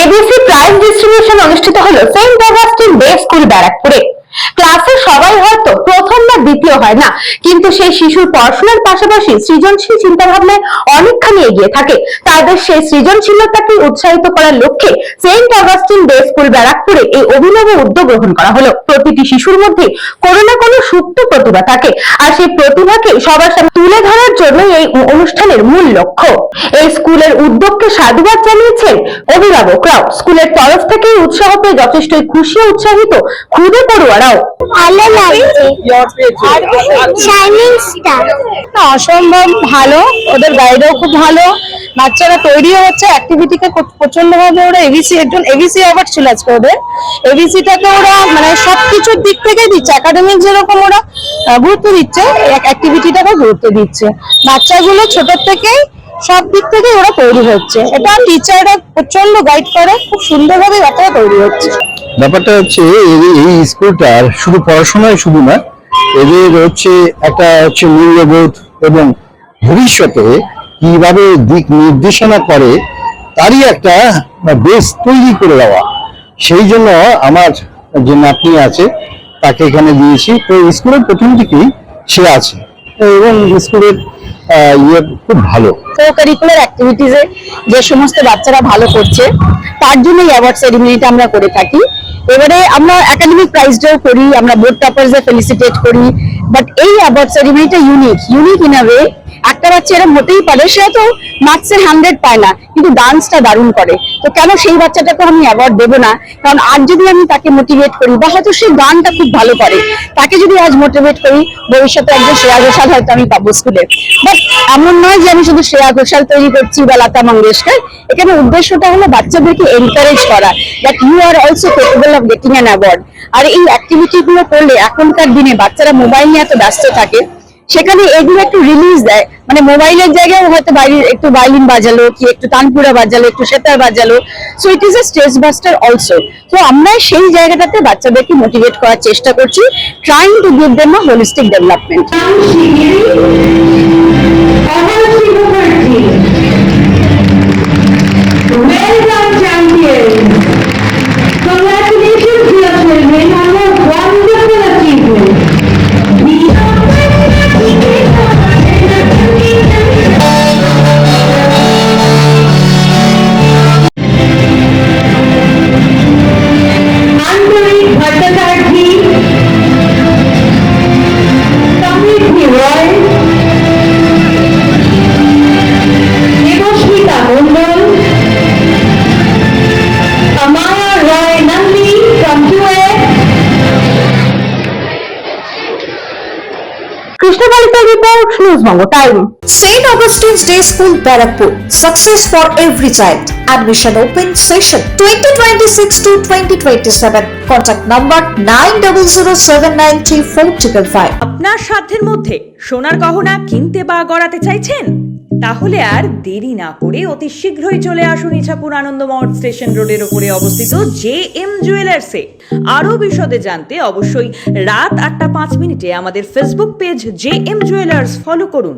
ABC prize distribution অনুষ্ঠিত হলো Saint Augustine day school ব্যারাকপুরে। ক্লাসে সবাই হয়তো প্রথম বা দ্বিতীয় হয় না, কিন্তু সেই শিশুর পড়াশোনার পাশাপাশি সৃজনশীল চিন্তা ভাবনায় অনেকখানি এগিয়ে থাকে। তাদের সেই সৃজনশীলতাকে উৎসাহিত করার লক্ষ্যে সেন্ট অগাস্টিন ডে স্কুল ব্যারাকপুরে এই অভিনব উদ্যোগ গ্রহণ করা হলো। প্রতিটি শিশুর মধ্যে কোনো না কোনো সুপ্ত প্রতিভা থাকে, আর সেই প্রতিভাকে সবার সামনে তুলে ধরার জন্য এই অনুষ্ঠানের মূল লক্ষ্য। এই স্কুলের উদ্যোগকে সাধুবাদ জানিয়েছেন অভিভাবকরাও। স্কুলের তরফ থেকে উৎসাহ পেয়ে যথেষ্টই খুশি ও উৎসাহিত খুদে পড়ুয়ারাও। ভালো লাগছে, শাইনিং স্টার অসম্ভব ভালো, ওদের গাইডও খুব ভালো, বাচ্চারা তৈরিও হচ্ছে, অ্যাক্টিভিটিকে প্রচন্ড ভাবে ওরা এবিসি অ্যাওয়ার্ড ছিল আজকে ওদের। এবিসিটাকে ওরা মানে সবকিছুর দিক থেকে দিচ্ছে, একাডেমিক যেরকম ওরা গুরুত্ব দিচ্ছে, অ্যাক্টিভিটিটাকে গুরুত্ব দিচ্ছে। বাচ্চাগুলো ছোট থেকেই সব দিক থেকে ওরা তৈরি হচ্ছে, এটা টিচাররা প্রচন্ড গাইড করে, খুব সুন্দরভাবে বাচ্চারা তৈরি হচ্ছে। ব্যাপারটা হচ্ছে এই স্কুলটার শুধু পড়াশোনায় শুধু না, এদের হচ্ছে একটা হচ্ছে মূল্যবোধ এবং ভবিষ্যতে কিভাবে দিক নির্দেশনা করে তারই একটা বেস তৈরি করে দেওয়া। সেই জন্য আমার যে নাতনি আছে তাকে এখানে দিয়েছি। তো স্কুলের প্রথম থেকেই সে আছে এবং স্কুলের খুব ভালো। কো কারিকুলার অ্যাক্টিভিটিজে যে সমস্ত বাচ্চারা ভালো করছে তার জন্য এই অ্যাওয়ার্ড সেরিমনিটা আমরা করে থাকি। এবারে আমরা একাডেমিক প্রাইজটাও করি, আমরা বোর্ড টপারদের ফেলিসিটেট করি, বাট এই অ্যাওয়ার্ড সেরিমনিটা ইউনিক ইন আ ওয়ে। একটা বাচ্চা এরকম হতেই পারে, সে তো মার্কসের 100 পায় না, কিন্তু ডান্সটা দারুণ করে, তো কেন সেই বাচ্চাটাকে আমি অ্যাওয়ার্ড দেবো না? কারণ আজ যদি আমি তাকে মোটিভেট করি, বা হয়তো সে গানটা খুব ভালো পারে, তাকে যদি আজ মোটিভেট করি, ভবিষ্যতে একজন শ্রেয়া ঘোষাল হয়তো আমি পাবো স্কুলে। বাট এমন নয় যে আমি শুধু শ্রেয়া ঘোষাল তৈরি করছি বা লতা মঙ্গেশকর। এখানে উদ্দেশ্যটা হলো বাচ্চাদেরকে এনকারেজ করা, that you are also capable of getting an award. আর এই অ্যাক্টিভিটি গুলো করলে এখনকার দিনে বাচ্চারা মোবাইল নিয়ে এত ব্যস্ত থাকে, সেখানে এগুলো একটু রিলিজ দেয়, মানে মোবাইলের জায়গায় হয়তো বাইরে একটু ভায়োলিন বাজালো, কি একটু তানপুরা বাজালো, একটু সেতার বাজালো, so it is a stress buster also. তো আমরা সেই জায়গাটাতে বাচ্চাদেরকে মোটিভেট করার চেষ্টা করছি, trying to give them a holistic development. St. Augustine's Day School, Barakpur. Success for every child. Admission open session 2026 to 2027. Contact number 9007934555. আপনার সাধ্যের মধ্যে সোনার গহনা কিনতে বা গড়াতে চাইছেন? তাহলে আর দেরি না করে অতি শীঘ্রই চলে আসুন ইছাপুর আনন্দমঠ স্টেশন রোডের উপরে অবস্থিত JM জুয়েলার্সে। আরো বিশদে জানতে অবশ্যই রাত 8টা 5 মিনিটে আমাদের Facebook page JM jewellers follow করুন।